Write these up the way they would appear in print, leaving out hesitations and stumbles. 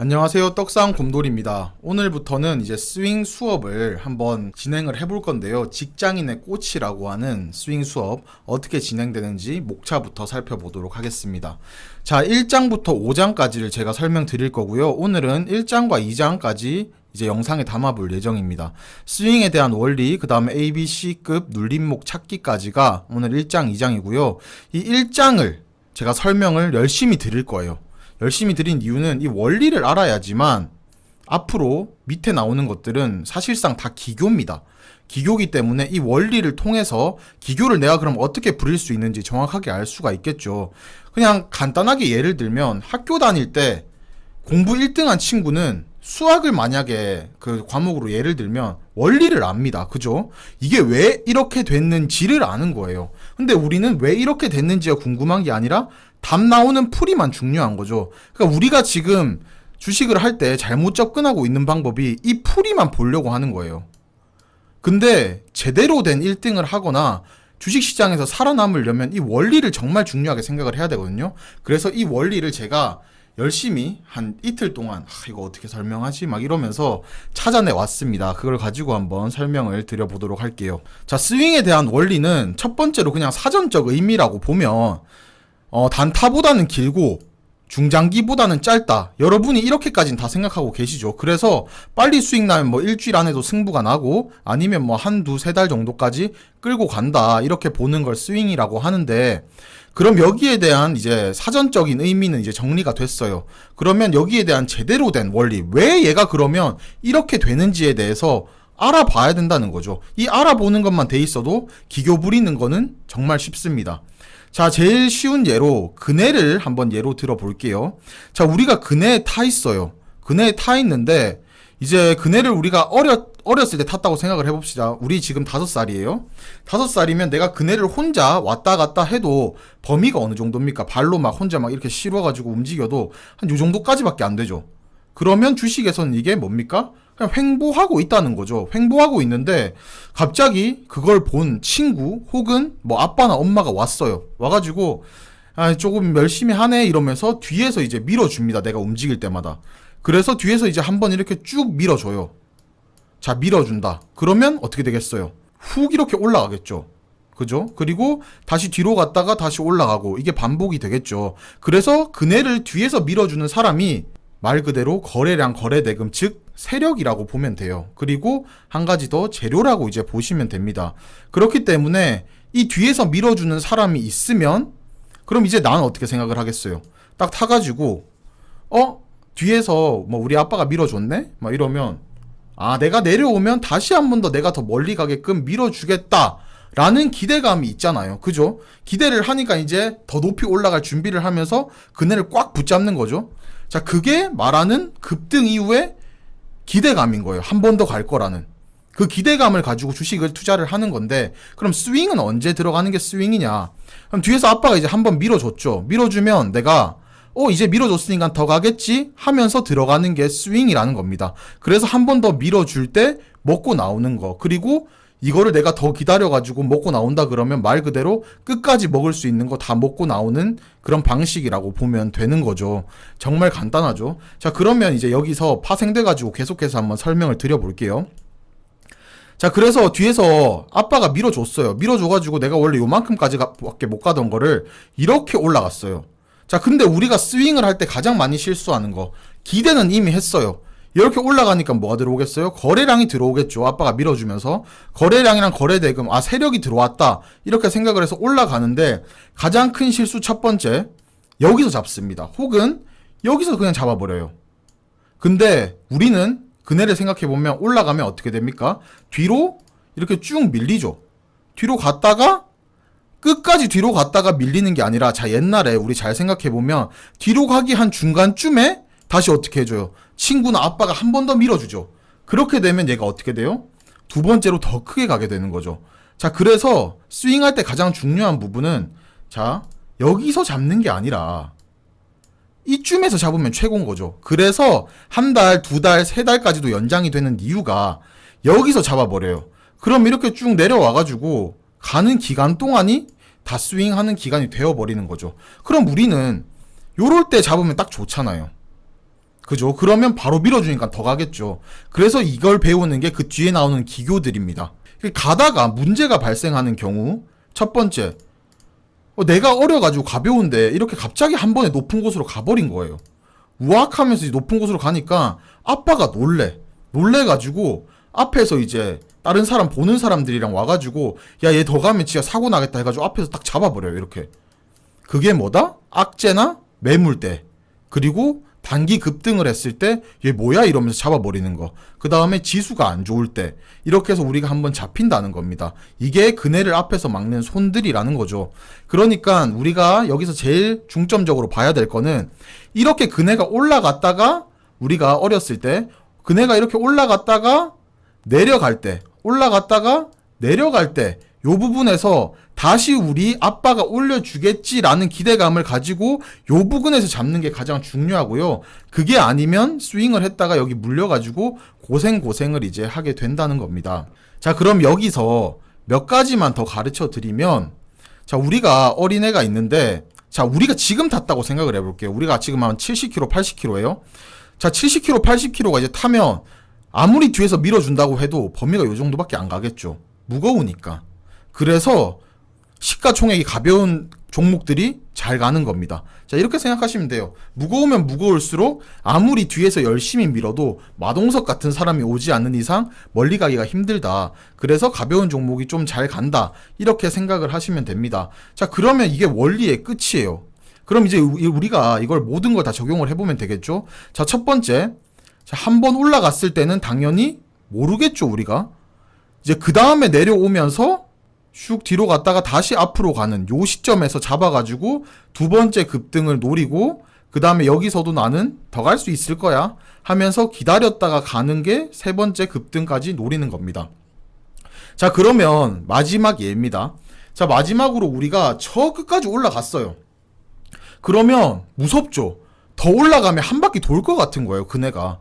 안녕하세요. 떡상 곰돌이입니다. 오늘부터는 이제 스윙 수업을 한번 진행을 해볼 건데요. 직장인의 꽃이라고 하는 스윙 수업 어떻게 진행되는지 목차부터 살펴보도록 하겠습니다. 자, 1장부터 5장까지를 제가 설명드릴 거고요. 오늘은 1장과 2장까지 이제 영상에 담아볼 예정입니다. 스윙에 대한 원리, 그 다음에 ABC급 눌림목 찾기까지가 오늘 1장, 2장이고요. 이 1장을 제가 설명을 열심히 드릴 거예요. 열심히 드린 이유는 이 원리를 알아야지만 앞으로 밑에 나오는 것들은 사실상 다 기교입니다. 기교이기 때문에 이 원리를 통해서 기교를 내가 그럼 어떻게 부릴 수 있는지 정확하게 알 수가 있겠죠. 그냥 간단하게 예를 들면 학교 다닐 때 공부 1등한 친구는 수학을 만약에 그 과목으로 예를 들면 원리를 압니다. 그죠? 이게 왜 이렇게 됐는지를 아는 거예요. 근데 우리는 왜 이렇게 됐는지가 궁금한 게 아니라 답 나오는 풀이만 중요한 거죠. 그러니까 우리가 지금 주식을 할 때 잘못 접근하고 있는 방법이 이 풀이만 보려고 하는 거예요. 근데 제대로 된 1등을 하거나 주식시장에서 살아남으려면 이 원리를 정말 중요하게 생각을 해야 되거든요. 그래서 이 원리를 제가 열심히 한 이틀 동안 이거 어떻게 설명하지? 막 이러면서 찾아내 왔습니다. 그걸 가지고 한번 설명을 드려보도록 할게요. 자, 스윙에 대한 원리는 첫 번째로 그냥 사전적 의미라고 보면 단타보다는 길고 중장기보다는 짧다. 여러분이 이렇게까지는 다 생각하고 계시죠. 그래서 빨리 수익 나면 뭐 일주일 안에도 승부가 나고 아니면 뭐 한두 세 달 정도까지 끌고 간다. 이렇게 보는 걸 스윙이라고 하는데, 그럼 여기에 대한 이제 사전적인 의미는 이제 정리가 됐어요. 그러면 여기에 대한 제대로 된 원리, 왜 얘가 그러면 이렇게 되는지에 대해서 알아봐야 된다는 거죠. 이 알아보는 것만 돼 있어도 기교 부리는 거는 정말 쉽습니다. 자, 제일 쉬운 예로 그네를 한번 예로 들어볼게요. 자, 우리가 그네에 타 있어요. 그네에 타 있는데 이제 그네를 우리가 어렸을 때 탔다고 생각을 해봅시다. 우리 지금 5살이에요. 5살이면 내가 그네를 혼자 왔다 갔다 해도 범위가 어느 정도입니까? 발로 막 혼자 막 이렇게 실어가지고 움직여도 한 요 정도까지밖에 안 되죠. 그러면 주식에서는 이게 뭡니까? 그냥 횡보하고 있다는 거죠. 횡보하고 있는데 갑자기 그걸 본 친구 혹은 뭐 아빠나 엄마가 왔어요. 와가지고 조금 열심히 하네 이러면서 뒤에서 이제 밀어줍니다. 내가 움직일 때마다. 그래서 뒤에서 이제 한번 이렇게 쭉 밀어줘요. 자, 밀어준다. 그러면 어떻게 되겠어요? 훅 이렇게 올라가겠죠. 그죠? 그리고 다시 뒤로 갔다가 다시 올라가고 이게 반복이 되겠죠. 그래서 그네를 뒤에서 밀어주는 사람이 말 그대로 거래량 거래대금, 즉 세력이라고 보면 돼요. 그리고 한 가지 더 재료라고 이제 보시면 됩니다. 그렇기 때문에 이 뒤에서 밀어주는 사람이 있으면 그럼 이제 나는 어떻게 생각을 하겠어요? 딱 타가지고 뒤에서 뭐 우리 아빠가 밀어줬네? 막 이러면 내가 내려오면 다시 한 번 더 내가 더 멀리 가게끔 밀어주겠다 라는 기대감이 있잖아요. 그죠? 기대를 하니까 이제 더 높이 올라갈 준비를 하면서 그네를 꽉 붙잡는 거죠. 자, 그게 말하는 급등 이후에 기대감인 거예요. 한 번 더 갈 거라는. 그 기대감을 가지고 주식을 투자를 하는 건데, 그럼 스윙은 언제 들어가는 게 스윙이냐? 그럼 뒤에서 아빠가 이제 한 번 밀어줬죠. 밀어주면 내가 이제 밀어줬으니까 더 가겠지 하면서 들어가는 게 스윙이라는 겁니다. 그래서 한 번 더 밀어줄 때 먹고 나오는 거. 그리고 이거를 내가 더 기다려가지고 먹고 나온다 그러면 말 그대로 끝까지 먹을 수 있는 거 다 먹고 나오는 그런 방식이라고 보면 되는 거죠. 정말 간단하죠. 자, 그러면 이제 여기서 파생돼가지고 계속해서 한번 설명을 드려볼게요. 자, 그래서 뒤에서 아빠가 밀어줬어요. 밀어줘가지고 내가 원래 요만큼까지밖에 못 가던 거를 이렇게 올라갔어요. 자, 근데 우리가 스윙을 할 때 가장 많이 실수하는 거, 기대는 이미 했어요. 이렇게 올라가니까 뭐가 들어오겠어요? 거래량이 들어오겠죠. 아빠가 밀어주면서 거래량이랑 거래대금, 세력이 들어왔다 이렇게 생각을 해서 올라가는데 가장 큰 실수 첫 번째, 여기서 잡습니다. 혹은 여기서 그냥 잡아버려요. 근데 우리는 그네를 생각해보면 올라가면 어떻게 됩니까? 뒤로 이렇게 쭉 밀리죠. 뒤로 갔다가 끝까지 뒤로 갔다가 밀리는 게 아니라, 자, 옛날에 우리 잘 생각해보면 뒤로 가기 한 중간쯤에 다시 어떻게 해줘요? 친구나 아빠가 한 번 더 밀어주죠. 그렇게 되면 얘가 어떻게 돼요? 두 번째로 더 크게 가게 되는 거죠. 자, 그래서 스윙할 때 가장 중요한 부분은, 자, 여기서 잡는 게 아니라 이쯤에서 잡으면 최고인 거죠. 그래서 한 달, 두 달, 세 달까지도 연장이 되는 이유가 여기서 잡아버려요. 그럼 이렇게 쭉 내려와가지고 가는 기간 동안이 다 스윙하는 기간이 되어버리는 거죠. 그럼 우리는 요럴 때 잡으면 딱 좋잖아요. 그죠? 그러면 바로 밀어주니까 더 가겠죠. 그래서 이걸 배우는 게 그 뒤에 나오는 기교들입니다. 가다가 문제가 발생하는 경우, 첫 번째, 내가 어려가지고 가벼운데 이렇게 갑자기 한 번에 높은 곳으로 가버린 거예요. 우악하면서 높은 곳으로 가니까 아빠가 놀래가지고 앞에서 이제 다른 사람 보는 사람들이랑 와가지고 야, 얘 더 가면 진짜 사고 나겠다 해가지고 앞에서 딱 잡아버려요. 이렇게. 그게 뭐다? 악재나 매물대, 그리고 단기 급등을 했을 때 얘 뭐야 이러면서 잡아버리는 거. 그 다음에 지수가 안 좋을 때 이렇게 해서 우리가 한번 잡힌다는 겁니다. 이게 그네를 앞에서 막는 손들이라는 거죠. 그러니까 우리가 여기서 제일 중점적으로 봐야 될 거는, 이렇게 그네가 올라갔다가, 우리가 어렸을 때 그네가 이렇게 올라갔다가 내려갈 때, 요 부분에서 다시 우리 아빠가 올려주겠지라는 기대감을 가지고 요 부분에서 잡는 게 가장 중요하고요. 그게 아니면 스윙을 했다가 여기 물려가지고 고생을 이제 하게 된다는 겁니다. 자, 그럼 여기서 몇 가지만 더 가르쳐 드리면, 자, 우리가 어린애가 있는데, 자, 우리가 지금 탔다고 생각을 해볼게요. 우리가 지금 한 70km, 80km예요. 자, 70km, 80km가 이제 타면 아무리 뒤에서 밀어준다고 해도 범위가 요 정도밖에 안 가겠죠. 무거우니까. 그래서 시가총액이 가벼운 종목들이 잘 가는 겁니다. 자, 이렇게 생각하시면 돼요. 무거우면 무거울수록 아무리 뒤에서 열심히 밀어도 마동석 같은 사람이 오지 않는 이상 멀리 가기가 힘들다. 그래서 가벼운 종목이 좀 잘 간다. 이렇게 생각을 하시면 됩니다. 자, 그러면 이게 원리의 끝이에요. 그럼 이제 우리가 이걸 모든 걸 다 적용을 해보면 되겠죠. 자, 첫 번째, 한 번 올라갔을 때는 당연히 모르겠죠, 우리가. 이제 그 다음에 내려오면서 슉 뒤로 갔다가 다시 앞으로 가는 요 시점에서 잡아가지고 두 번째 급등을 노리고, 그 다음에 여기서도 나는 더 갈 수 있을 거야 하면서 기다렸다가 가는 게 세 번째 급등까지 노리는 겁니다. 자, 그러면 마지막 예입니다. 자, 마지막으로 우리가 저 끝까지 올라갔어요. 그러면 무섭죠. 더 올라가면 한 바퀴 돌 것 같은 거예요, 그네가.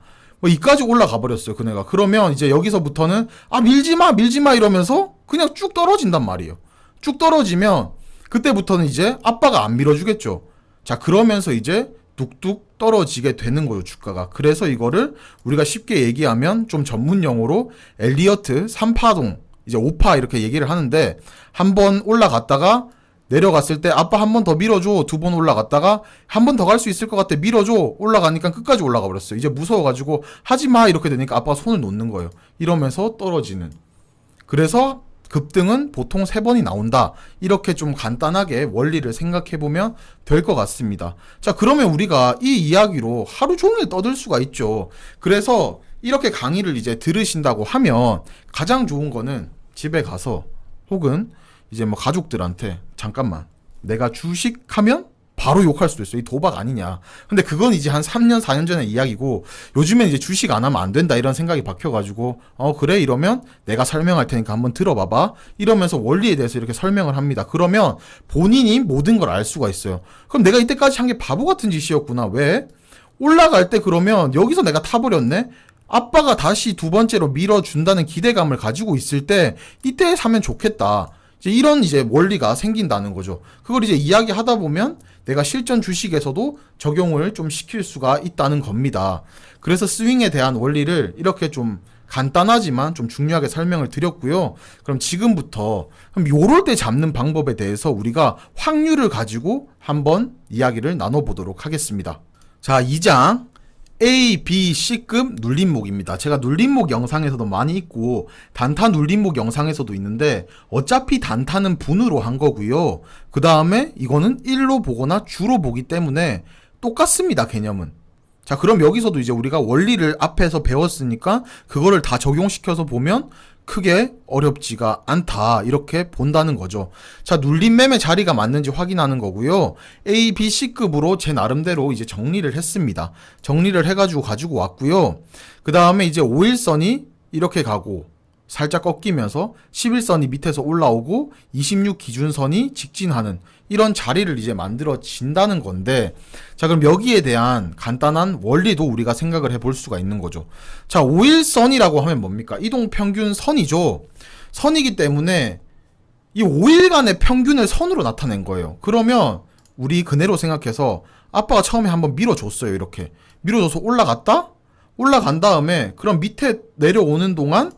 이까지 올라가 버렸어요, 그네가. 그러면 이제 여기서부터는 밀지마 이러면서 그냥 쭉 떨어진단 말이에요. 쭉 떨어지면 그때부터는 이제 아빠가 안 밀어주겠죠. 자, 그러면서 이제 뚝뚝 떨어지게 되는 거예요, 주가가. 그래서 이거를 우리가 쉽게 얘기하면 좀 전문 용어로 엘리어트 3파동, 이제 5파 이렇게 얘기를 하는데, 한 번 올라갔다가 내려갔을 때 아빠 한 번 더 밀어줘. 두 번 올라갔다가 한 번 더 갈 수 있을 것 같아. 밀어줘. 올라가니까 끝까지 올라가 버렸어요. 이제 무서워가지고 하지마 이렇게 되니까 아빠가 손을 놓는 거예요. 이러면서 떨어지는. 그래서 급등은 보통 3번이 나온다. 이렇게 좀 간단하게 원리를 생각해보면 될 것 같습니다. 자, 그러면 우리가 이 이야기로 하루 종일 떠들 수가 있죠. 그래서 이렇게 강의를 이제 들으신다고 하면 가장 좋은 거는 집에 가서, 혹은 이제 뭐 가족들한테 잠깐만 내가 주식하면 바로 욕할 수도 있어요. 이 도박 아니냐. 근데 그건 이제 한 3년 4년 전의 이야기고, 요즘엔 이제 주식 안 하면 안 된다 이런 생각이 박혀가지고 그래 이러면 내가 설명할 테니까 한번 들어봐봐 이러면서 원리에 대해서 이렇게 설명을 합니다. 그러면 본인이 모든 걸 알 수가 있어요. 그럼 내가 이때까지 한 게 바보 같은 짓이었구나. 왜? 올라갈 때 그러면 여기서 내가 타버렸네. 아빠가 다시 두 번째로 밀어준다는 기대감을 가지고 있을 때 이때 사면 좋겠다. 이제 이런 이제 원리가 생긴다는 거죠. 그걸 이제 이야기하다 보면 내가 실전 주식에서도 적용을 좀 시킬 수가 있다는 겁니다. 그래서 스윙에 대한 원리를 이렇게 좀 간단하지만 좀 중요하게 설명을 드렸고요. 그럼 지금부터 요럴 때 잡는 방법에 대해서 우리가 확률을 가지고 한번 이야기를 나눠보도록 하겠습니다. 자, 2장 A, B, C급 눌림목입니다. 제가 눌림목 영상에서도 많이 있고 단타 눌림목 영상에서도 있는데, 어차피 단타는 분으로 한 거고요. 그 다음에 이거는 1로 보거나 주로 보기 때문에 똑같습니다, 개념은. 자, 그럼 여기서도 이제 우리가 원리를 앞에서 배웠으니까 그거를 다 적용시켜서 보면 크게 어렵지가 않다, 이렇게 본다는 거죠. 자, 눌림 매매 자리가 맞는지 확인하는 거고요. A, B, C급으로 제 나름대로 이제 정리를 했습니다. 정리를 해가지고 가지고 왔고요. 그 다음에 이제 5일선이 이렇게 가고 살짝 꺾이면서 11선이 밑에서 올라오고 26 기준선이 직진하는 이런 자리를 이제 만들어진다는 건데, 자, 그럼 여기에 대한 간단한 원리도 우리가 생각을 해볼 수가 있는 거죠. 자, 5일선이라고 하면 뭡니까? 이동평균 선이죠. 선이기 때문에 이 5일간의 평균을 선으로 나타낸 거예요. 그러면 우리 그네로 생각해서 아빠가 처음에 한번 밀어줬어요. 이렇게 밀어줘서 올라갔다? 올라간 다음에 그럼 밑에 내려오는 동안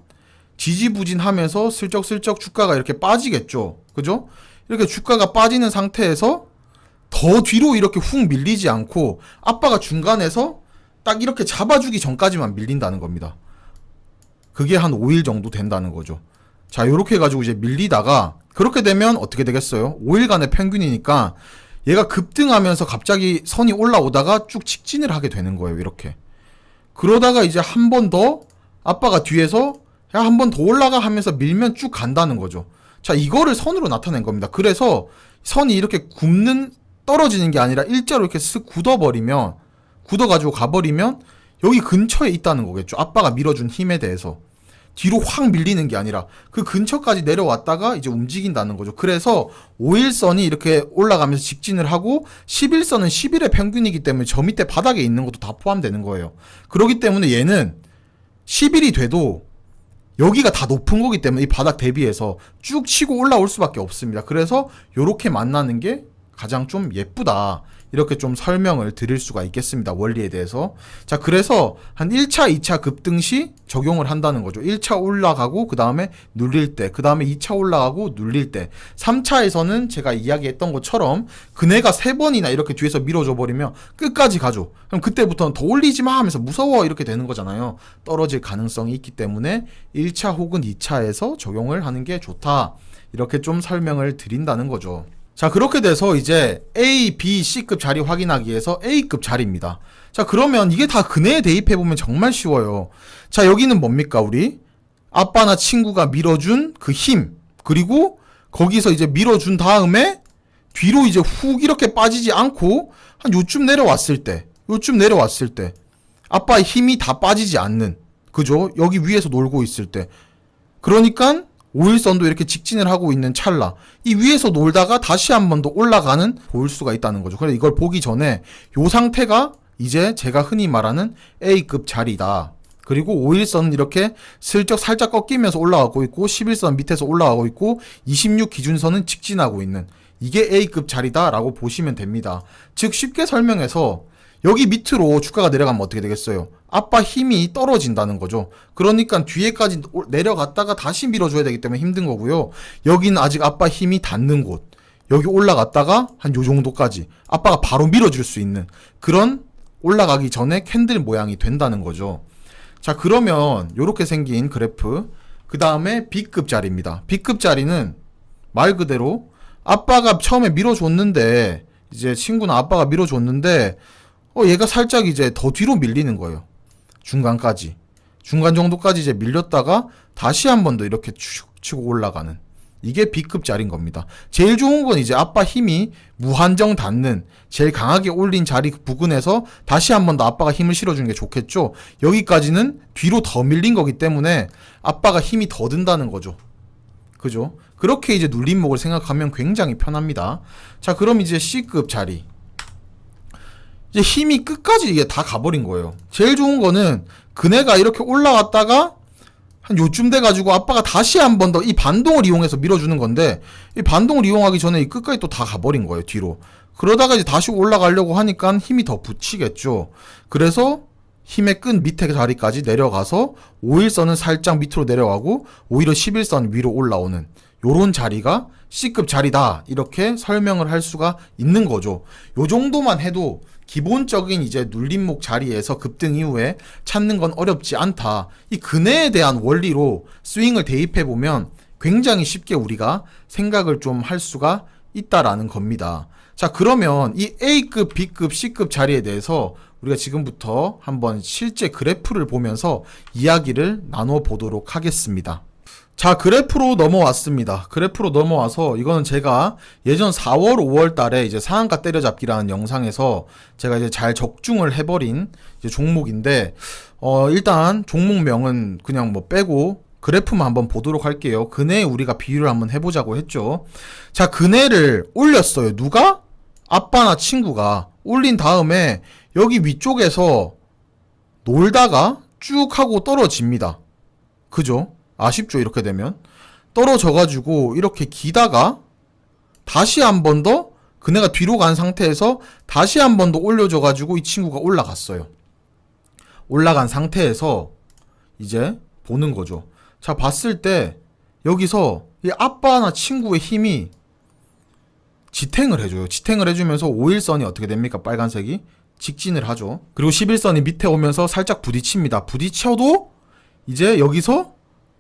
지지부진하면서 슬쩍슬쩍 주가가 이렇게 빠지겠죠. 그죠? 이렇게 주가가 빠지는 상태에서 더 뒤로 이렇게 훅 밀리지 않고 아빠가 중간에서 딱 이렇게 잡아주기 전까지만 밀린다는 겁니다. 그게 한 5일 정도 된다는 거죠. 자, 요렇게 해가지고 이제 밀리다가 그렇게 되면 어떻게 되겠어요? 5일간의 평균이니까 얘가 급등하면서 갑자기 선이 올라오다가 쭉 직진을 하게 되는 거예요. 이렇게. 그러다가 이제 한 번 더 아빠가 뒤에서 야, 한 번 더 올라가 하면서 밀면 쭉 간다는 거죠. 자, 이거를 선으로 나타낸 겁니다. 그래서 선이 이렇게 떨어지는 게 아니라 일자로 이렇게 쓱 굳어가지고 가버리면 여기 근처에 있다는 거겠죠. 아빠가 밀어준 힘에 대해서. 뒤로 확 밀리는 게 아니라 그 근처까지 내려왔다가 이제 움직인다는 거죠. 그래서 5일선이 이렇게 올라가면서 직진을 하고 10일선은 10일의 평균이기 때문에 저 밑에 바닥에 있는 것도 다 포함되는 거예요. 그렇기 때문에 얘는 10일이 돼도 여기가 다 높은 거기 때문에 이 바닥 대비해서 쭉 치고 올라올 수밖에 없습니다. 그래서 요렇게 만나는 게 가장 좀 예쁘다. 이렇게 좀 설명을 드릴 수가 있겠습니다. 원리에 대해서. 자, 그래서 한 1차, 2차 급등 시 적용을 한다는 거죠. 1차 올라가고 그 다음에 눌릴 때, 그 다음에 2차 올라가고 눌릴 때, 3차에서는 제가 이야기했던 것처럼 그네가 3번이나 이렇게 뒤에서 밀어줘 버리면 끝까지 가죠. 그럼 그때부터는 더 올리지 마 하면서 무서워 이렇게 되는 거잖아요. 떨어질 가능성이 있기 때문에 1차 혹은 2차에서 적용을 하는 게 좋다. 이렇게 좀 설명을 드린다는 거죠. 자, 그렇게 돼서 이제 A, B, C급 자리 확인하기 위해서 A급 자리입니다. 자, 그러면 이게 다 근해에 대입해보면 정말 쉬워요. 자, 여기는 뭡니까, 우리? 아빠나 친구가 밀어준 그 힘. 그리고 거기서 이제 밀어준 다음에 뒤로 이제 훅 이렇게 빠지지 않고 한 요쯤 내려왔을 때, 아빠의 힘이 다 빠지지 않는, 그죠? 여기 위에서 놀고 있을 때. 그러니까 5일선도 이렇게 직진을 하고 있는 찰나 이 위에서 놀다가 다시 한 번 더 올라가는 볼 수가 있다는 거죠. 그래서 이걸 보기 전에 요 상태가 이제 제가 흔히 말하는 A급 자리다. 그리고 5일선은 이렇게 슬쩍 살짝 꺾이면서 올라가고 있고 11선 밑에서 올라가고 있고 26 기준선은 직진하고 있는 이게 A급 자리다 라고 보시면 됩니다. 즉 쉽게 설명해서 여기 밑으로 주가가 내려가면 어떻게 되겠어요? 아빠 힘이 떨어진다는 거죠. 그러니까 뒤에까지 내려갔다가 다시 밀어줘야 되기 때문에 힘든 거고요. 여기는 아직 아빠 힘이 닿는 곳. 여기 올라갔다가 한 요 정도까지 아빠가 바로 밀어줄 수 있는 그런 올라가기 전에 캔들 모양이 된다는 거죠. 자, 그러면 요렇게 생긴 그래프. 그 다음에 B급 자리입니다. B급 자리는 말 그대로 아빠가 처음에 밀어줬는데 이제 친구는 아빠가 밀어줬는데 얘가 살짝 이제 더 뒤로 밀리는 거예요. 중간 정도까지 이제 밀렸다가 다시 한 번 더 이렇게 쭉 치고 올라가는 이게 B급 자리인 겁니다. 제일 좋은 건 이제 아빠 힘이 무한정 닿는 제일 강하게 올린 자리 부근에서 다시 한 번 더 아빠가 힘을 실어주는 게 좋겠죠. 여기까지는 뒤로 더 밀린 거기 때문에 아빠가 힘이 더 든다는 거죠. 그죠? 그렇게 이제 눌림목을 생각하면 굉장히 편합니다. 자, 그럼 이제 C급 자리. 이제 힘이 끝까지 이게 다 가버린 거예요. 제일 좋은 거는 그네가 이렇게 올라갔다가 한 요쯤 돼가지고 아빠가 다시 한 번 더 이 반동을 이용해서 밀어주는 건데 이 반동을 이용하기 전에 이 끝까지 또 다 가버린 거예요. 뒤로. 그러다가 이제 다시 올라가려고 하니까 힘이 더 붙이겠죠. 그래서 힘의 끈 밑에 자리까지 내려가서 5일선은 살짝 밑으로 내려가고 오히려 11선 위로 올라오는 요런 자리가 C급 자리다. 이렇게 설명을 할 수가 있는 거죠. 요 정도만 해도 기본적인 이제 눌림목 자리에서 급등 이후에 찾는 건 어렵지 않다. 이 근해에 대한 원리로 스윙을 대입해보면 굉장히 쉽게 우리가 생각을 좀 할 수가 있다라는 겁니다. 자, 그러면 이 A급, B급, C급 자리에 대해서 우리가 지금부터 한번 실제 그래프를 보면서 이야기를 나눠보도록 하겠습니다. 자, 그래프로 넘어왔습니다. 그래프로 넘어와서 이거는 제가 예전 4월, 5월 달에 이제 상한가 때려잡기라는 영상에서 제가 이제 잘 적중을 해버린 이제 종목인데, 일단 종목명은 그냥 뭐 빼고 그래프만 한번 보도록 할게요. 근해에 우리가 비유를 한번 해보자고 했죠. 자, 근해를 올렸어요. 누가? 아빠나 친구가 올린 다음에 여기 위쪽에서 놀다가 쭉 하고 떨어집니다. 그죠? 아쉽죠, 이렇게 되면. 떨어져가지고 이렇게 기다가 다시 한 번 더 그네가 뒤로 간 상태에서 다시 한 번 더 올려줘가지고 이 친구가 올라갔어요. 올라간 상태에서 이제 보는 거죠. 자, 봤을 때 여기서 이 아빠나 친구의 힘이 지탱을 해줘요. 지탱을 해주면서 5일선이 어떻게 됩니까? 빨간색이 직진을 하죠. 그리고 11선이 밑에 오면서 살짝 부딪힙니다. 부딪혀도 이제 여기서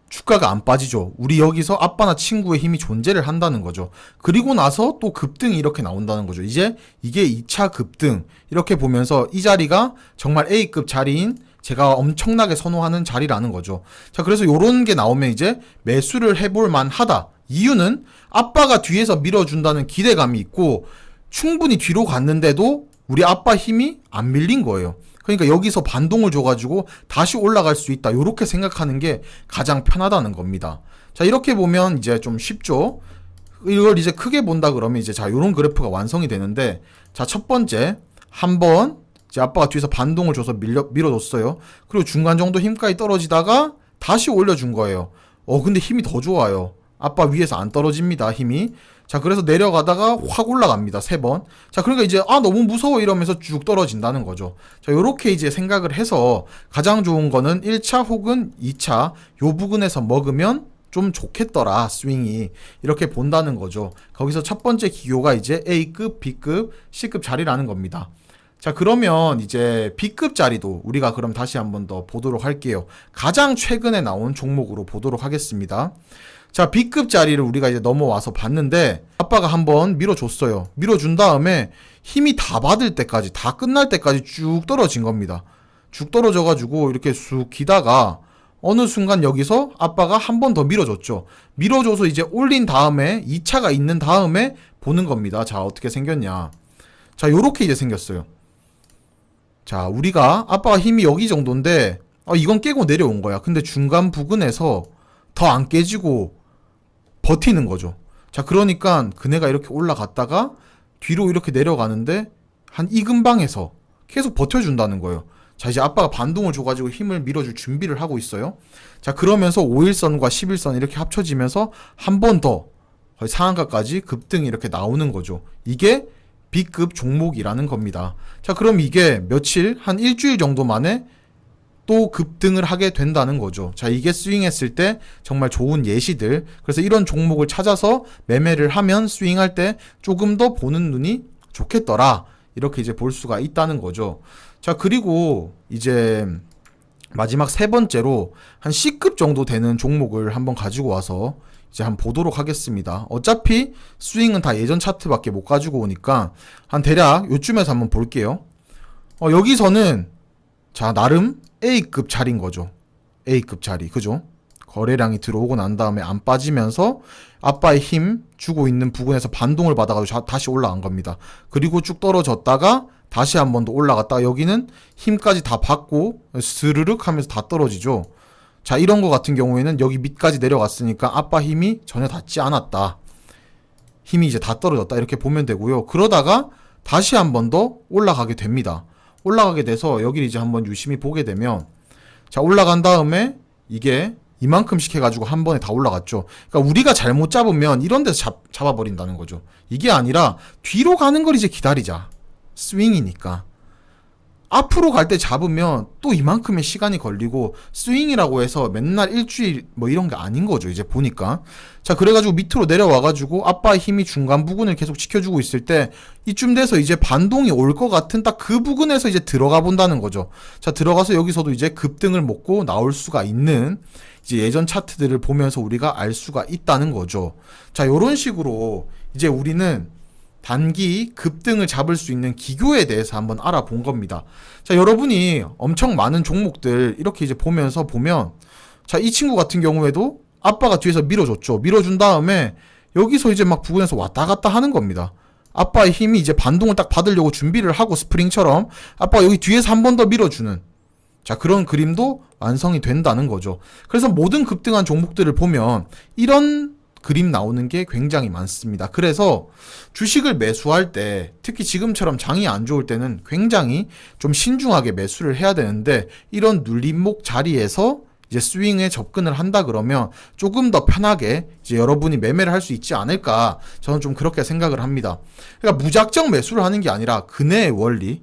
주가가 안 빠지죠. 우리 여기서 아빠나 친구의 힘이 존재를 한다는 거죠. 그리고 나서 또 급등이 이렇게 나온다는 거죠. 이제 이게 2차 급등. 이렇게 보면서 이 자리가 정말 A급 자리인 제가 엄청나게 선호하는 자리라는 거죠. 자, 그래서 요런 게 나오면 이제 매수를 해볼 만하다. 이유는 아빠가 뒤에서 밀어준다는 기대감이 있고 충분히 뒤로 갔는데도 우리 아빠 힘이 안 밀린 거예요. 그러니까 여기서 반동을 줘가지고 다시 올라갈 수 있다. 요렇게 생각하는 게 가장 편하다는 겁니다. 자, 이렇게 보면 이제 좀 쉽죠? 이걸 이제 크게 본다 그러면 이제 자, 요런 그래프가 완성이 되는데, 자, 첫 번째, 한번 이제 아빠가 뒤에서 반동을 줘서 밀어줬어요. 그리고 중간 정도 힘까지 떨어지다가 다시 올려준 거예요. 근데 힘이 더 좋아요. 아빠 위에서 안 떨어집니다, 힘이. 자, 그래서 내려가다가 확 올라갑니다. 3번. 자, 그러니까 이제 너무 무서워 이러면서 쭉 떨어진다는 거죠. 자, 요렇게 이제 생각을 해서 가장 좋은 거는 1차 혹은 2차 요 부근에서 먹으면 좀 좋겠더라, 스윙이. 이렇게 본다는 거죠. 거기서 첫 번째 기호가 이제 A급, B급, C급 자리라는 겁니다. 자, 그러면 이제 B급 자리도 우리가 그럼 다시 한번 더 보도록 할게요. 가장 최근에 나온 종목으로 보도록 하겠습니다. 자, B급 자리를 우리가 이제 넘어와서 봤는데 아빠가 한번 밀어줬어요. 밀어준 다음에 힘이 다 받을 때까지, 다 끝날 때까지 쭉 떨어진 겁니다. 쭉 떨어져가지고 이렇게 쑥 기다가 어느 순간 여기서 아빠가 한 번 더 밀어줬죠. 밀어줘서 이제 올린 다음에 2차가 있는 다음에 보는 겁니다. 자, 어떻게 생겼냐. 자, 요렇게 이제 생겼어요. 자, 우리가 아빠가 힘이 여기 정도인데 이건 깨고 내려온 거야. 근데 중간 부근에서 더 안 깨지고 버티는 거죠. 자, 그러니까 그네가 이렇게 올라갔다가 뒤로 이렇게 내려가는데 한 이 근방에서 계속 버텨준다는 거예요. 자, 이제 아빠가 반동을 줘가지고 힘을 밀어줄 준비를 하고 있어요. 자, 그러면서 5일선과 11선 이렇게 합쳐지면서 한 번 더 거의 상한가까지 급등이 이렇게 나오는 거죠. 이게 B급 종목이라는 겁니다. 자, 그럼 이게 며칠, 한 일주일 정도 만에 또 급등을 하게 된다는 거죠. 자, 이게 스윙했을 때 정말 좋은 예시들. 그래서 이런 종목을 찾아서 매매를 하면 스윙할 때 조금 더 보는 눈이 좋겠더라. 이렇게 이제 볼 수가 있다는 거죠. 자, 그리고 이제 마지막 세 번째로 한 C급 정도 되는 종목을 한번 가지고 와서 이제 한번 보도록 하겠습니다. 어차피 스윙은 다 예전 차트밖에 못 가지고 오니까 한 대략 요쯤에서 한번 볼게요. 여기서는 자, 나름 A급 자리인 거죠. A급 자리. 그죠? 거래량이 들어오고 난 다음에 안 빠지면서 아빠의 힘 주고 있는 부분에서 반동을 받아가지고 다시 올라간 겁니다. 그리고 쭉 떨어졌다가 다시 한 번 더 올라갔다가 여기는 힘까지 다 받고 스르륵 하면서 다 떨어지죠. 자, 이런 거 같은 경우에는 여기 밑까지 내려갔으니까 아빠 힘이 전혀 닿지 않았다. 힘이 이제 다 떨어졌다. 이렇게 보면 되고요. 그러다가 다시 한 번 더 올라가게 됩니다. 올라가게 돼서 여기를 이제 한번 유심히 보게 되면 자, 올라간 다음에 이게 이만큼씩 해가지고 한 번에 다 올라갔죠. 그러니까 우리가 잘못 잡으면 이런 데서 잡아버린다는 거죠. 이게 아니라 뒤로 가는 걸 이제 기다리자. 스윙이니까. 앞으로 갈 때 잡으면 또 이만큼의 시간이 걸리고 스윙이라고 해서 맨날 일주일 뭐 이런 게 아닌 거죠. 이제 보니까. 자, 그래가지고 밑으로 내려와가지고 아빠의 힘이 중간 부근을 계속 지켜주고 있을 때 이쯤 돼서 이제 반동이 올 것 같은 딱 그 부근에서 이제 들어가 본다는 거죠. 자, 들어가서 여기서도 이제 급등을 먹고 나올 수가 있는 이제 예전 차트들을 보면서 우리가 알 수가 있다는 거죠. 자, 요런 식으로 이제 우리는 단기 급등을 잡을 수 있는 기교에 대해서 한번 알아본 겁니다. 자, 여러분이 엄청 많은 종목들 이렇게 이제 보면 자, 이 친구 같은 경우에도 아빠가 뒤에서 밀어줬죠. 밀어준 다음에 여기서 이제 막 부근에서 왔다 갔다 하는 겁니다. 아빠의 힘이 이제 반동을 딱 받으려고 준비를 하고 스프링처럼 아빠가 여기 뒤에서 한 번 더 밀어주는 자, 그런 그림도 완성이 된다는 거죠. 그래서 모든 급등한 종목들을 보면 이런 그림 나오는 게 굉장히 많습니다. 그래서 주식을 매수할 때 특히 지금처럼 장이 안 좋을 때는 굉장히 좀 신중하게 매수를 해야 되는데 이런 눌림목 자리에서 이제 스윙에 접근을 한다 그러면 조금 더 편하게 이제 여러분이 매매를 할 수 있지 않을까 저는 좀 그렇게 생각을 합니다. 그러니까 무작정 매수를 하는 게 아니라 그네의 원리.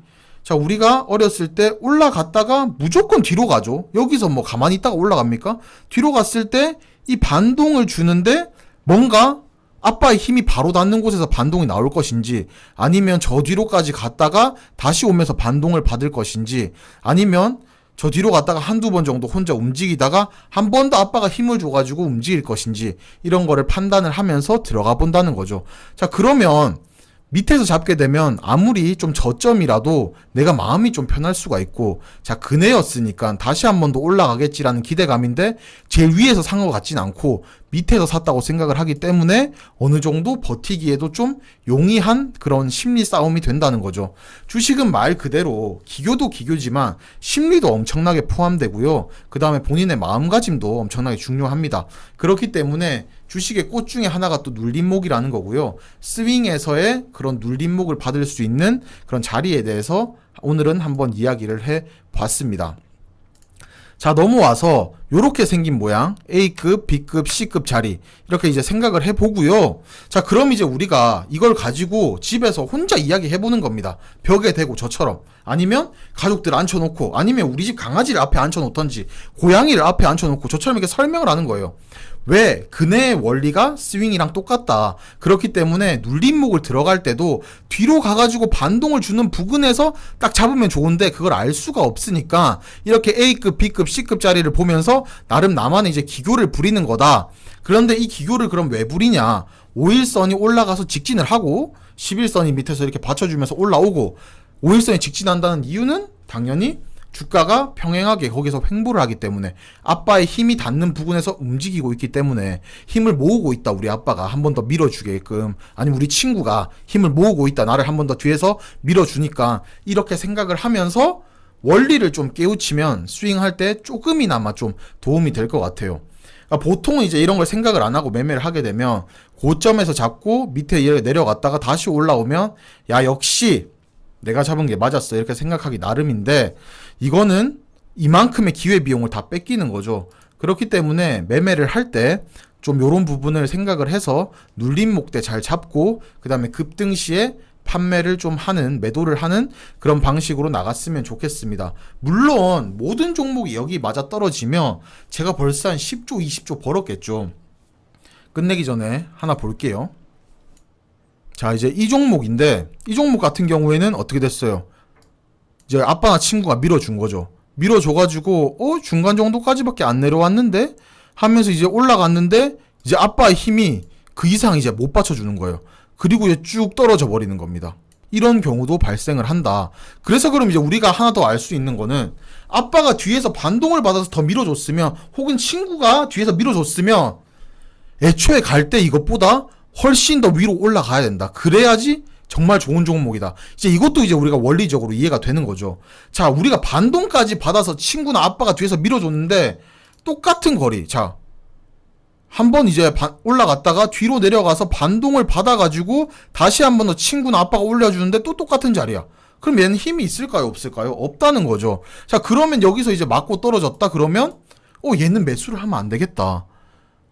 자, 우리가 어렸을 때 올라갔다가 무조건 뒤로 가죠. 여기서 뭐 가만히 있다가 올라갑니까? 뒤로 갔을 때 이 반동을 주는데 뭔가 아빠의 힘이 바로 닿는 곳에서 반동이 나올 것인지, 아니면 저 뒤로까지 갔다가 다시 오면서 반동을 받을 것인지, 아니면 저 뒤로 갔다가 한두 번 정도 혼자 움직이다가 한 번 더 아빠가 힘을 줘가지고 움직일 것인지, 이런 거를 판단을 하면서 들어가 본다는 거죠. 자, 그러면 밑에서 잡게 되면 아무리 좀 저점이라도 내가 마음이 좀 편할 수가 있고, 자, 그네였으니까 다시 한 번 더 올라가겠지라는 기대감인데, 제일 위에서 산 것 같진 않고 밑에서 샀다고 생각을 하기 때문에 어느 정도 버티기에도 좀 용이한 그런 심리 싸움이 된다는 거죠. 주식은 말 그대로 기교도 기교지만 심리도 엄청나게 포함되고요. 그 다음에 본인의 마음가짐도 엄청나게 중요합니다. 그렇기 때문에 주식의 꽃 중에 하나가 또 눌림목이라는 거고요. 스윙에서의 그런 눌림목을 받을 수 있는 그런 자리에 대해서 오늘은 한번 이야기를 해 봤습니다. 자, 넘어와서 요렇게 생긴 모양, A급, B급, C급 자리, 이렇게 이제 생각을 해보고요. 자, 그럼 이제 우리가 이걸 가지고 집에서 혼자 이야기 해보는 겁니다. 벽에 대고 저처럼, 아니면 가족들 앉혀놓고, 아니면 우리 집 강아지를 앞에 앉혀놓던지 고양이를 앞에 앉혀놓고 저처럼 이렇게 설명을 하는 거예요. 왜? 그네의 원리가 스윙이랑 똑같다. 그렇기 때문에 눌림목을 들어갈 때도 뒤로 가가지고 반동을 주는 부근에서 딱 잡으면 좋은데, 그걸 알 수가 없으니까 이렇게 A급, B급, C급 자리를 보면서 나름 나만의 이제 기교를 부리는 거다. 그런데 이 기교를 그럼 왜 부리냐? 5일선이 올라가서 직진을 하고 11선이 밑에서 이렇게 받쳐주면서 올라오고, 5일선이 직진한다는 이유는 당연히 주가가 평행하게 거기서 횡보를 하기 때문에, 아빠의 힘이 닿는 부분에서 움직이고 있기 때문에 힘을 모으고 있다. 우리 아빠가 한 번 더 밀어주게끔, 아니면 우리 친구가 힘을 모으고 있다. 나를 한 번 더 뒤에서 밀어주니까, 이렇게 생각을 하면서 원리를 좀 깨우치면 스윙할 때 조금이나마 좀 도움이 될 것 같아요. 그러니까 보통은 이제 이런 걸 생각을 안 하고 매매를 하게 되면 고점에서 잡고 밑에 내려갔다가 다시 올라오면, 야, 역시 내가 잡은 게 맞았어, 이렇게 생각하기 나름인데, 이거는 이만큼의 기회비용을 다 뺏기는 거죠. 그렇기 때문에 매매를 할 때 좀 요런 부분을 생각을 해서 눌림목 때 잘 잡고, 그 다음에 급등 시에 판매를 좀 하는, 매도를 하는 그런 방식으로 나갔으면 좋겠습니다. 물론 모든 종목이 여기 맞아 떨어지면 제가 벌써 한 10조 20조 벌었겠죠. 끝내기 전에 하나 볼게요. 자, 이제 이 종목인데, 이 종목 같은 경우에는 어떻게 됐어요? 이제 아빠나 친구가 밀어준 거죠. 밀어줘가지고 중간 정도까지밖에 안 내려왔는데 하면서 이제 올라갔는데, 이제 아빠의 힘이 그 이상 이제 못 받쳐주는 거예요. 그리고 이제 쭉 떨어져 버리는 겁니다. 이런 경우도 발생을 한다. 그래서 그럼 이제 우리가 하나 더 알 수 있는 거는, 아빠가 뒤에서 반동을 받아서 더 밀어줬으면, 혹은 친구가 뒤에서 밀어줬으면 애초에 갈 때 이것보다 훨씬 더 위로 올라가야 된다. 그래야지 정말 좋은 종목이다. 이제 이것도 이제 우리가 원리적으로 이해가 되는 거죠. 자, 우리가 반동까지 받아서 친구나 아빠가 뒤에서 밀어줬는데 똑같은 거리. 자, 한번 이제 올라갔다가 뒤로 내려가서 반동을 받아가지고 다시 한 번 더 친구나 아빠가 올려주는데 또 똑같은 자리야. 그럼 얘는 힘이 있을까요? 없을까요? 없다는 거죠. 자, 그러면 여기서 이제 맞고 떨어졌다 그러면 얘는 매수를 하면 안 되겠다.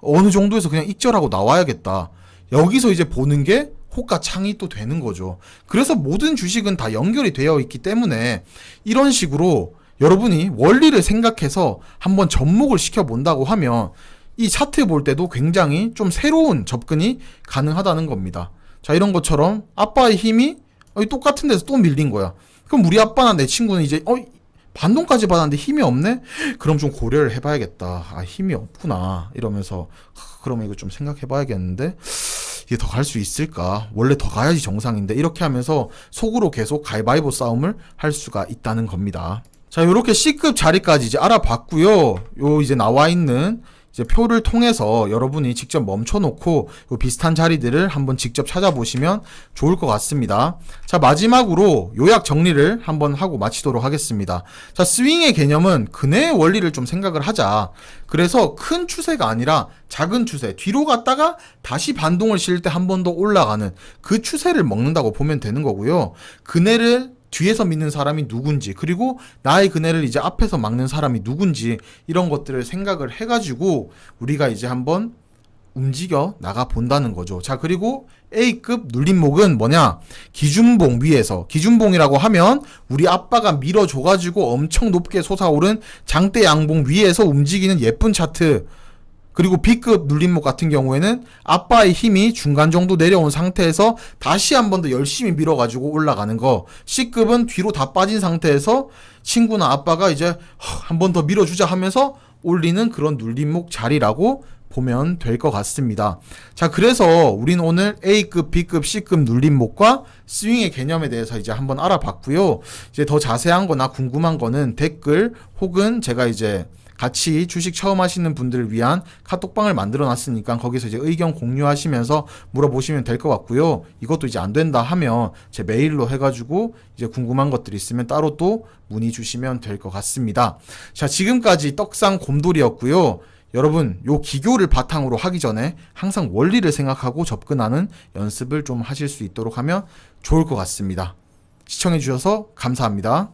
어느 정도에서 그냥 익절하고 나와야겠다. 여기서 이제 보는 게 호가 창이 또 되는 거죠. 그래서 모든 주식은 다 연결이 되어 있기 때문에 이런 식으로 여러분이 원리를 생각해서 한번 접목을 시켜본다고 하면 이 차트 볼 때도 굉장히 좀 새로운 접근이 가능하다는 겁니다. 자, 이런 것처럼 아빠의 힘이 똑같은 데서 또 밀린 거야. 그럼 우리 아빠나 내 친구는 이제 반동까지 받았는데 힘이 없네? 그럼 좀 고려를 해봐야겠다. 아, 힘이 없구나. 이러면서 그러면 이거 좀 생각해봐야겠는데, 이게 더 갈 수 있을까? 원래 더 가야지 정상인데, 이렇게 하면서 속으로 계속 가위바위보 싸움을 할 수가 있다는 겁니다. 자, 요렇게 C급 자리까지 이제 알아봤고요. 요 이제 나와 있는 이제 표를 통해서 여러분이 직접 멈춰놓고 요 비슷한 자리들을 한번 직접 찾아보시면 좋을 것 같습니다. 자, 마지막으로 요약 정리를 한번 하고 마치도록 하겠습니다. 자, 스윙의 개념은 그네의 원리를 좀 생각을 하자. 그래서 큰 추세가 아니라 작은 추세, 뒤로 갔다가 다시 반동을 실 때 한 번 더 올라가는 그 추세를 먹는다고 보면 되는 거고요. 그네를 뒤에서 믿는 사람이 누군지, 그리고 나의 그네를 이제 앞에서 막는 사람이 누군지, 이런 것들을 생각을 해가지고 우리가 이제 한번 움직여 나가 본다는 거죠. 자, 그리고 A급 눌림목은 뭐냐? 기준봉 위에서, 기준봉이라고 하면 우리 아빠가 밀어줘가지고 엄청 높게 솟아오른 장대 양봉 위에서 움직이는 예쁜 차트. 그리고 B급 눌림목 같은 경우에는 아빠의 힘이 중간 정도 내려온 상태에서 다시 한 번 더 열심히 밀어가지고 올라가는 거. C급은 뒤로 다 빠진 상태에서 친구나 아빠가 이제 한 번 더 밀어주자 하면서 올리는 그런 눌림목 자리라고 보면 될 것 같습니다. 자, 그래서 우리는 오늘 A급, B급, C급 눌림목과 스윙의 개념에 대해서 이제 한번 알아봤고요. 이제 더 자세한 거나 궁금한 거는 댓글 혹은 제가 이제 같이 주식 처음 하시는 분들을 위한 카톡방을 만들어 놨으니까 거기서 이제 의견 공유하시면서 물어보시면 될 것 같고요. 이것도 이제 안 된다 하면 제 메일로 해가지고 이제 궁금한 것들이 있으면 따로 또 문의 주시면 될 것 같습니다. 자, 지금까지 떡상 곰돌이였고요. 여러분, 요 기교를 바탕으로 하기 전에 항상 원리를 생각하고 접근하는 연습을 좀 하실 수 있도록 하면 좋을 것 같습니다. 시청해 주셔서 감사합니다.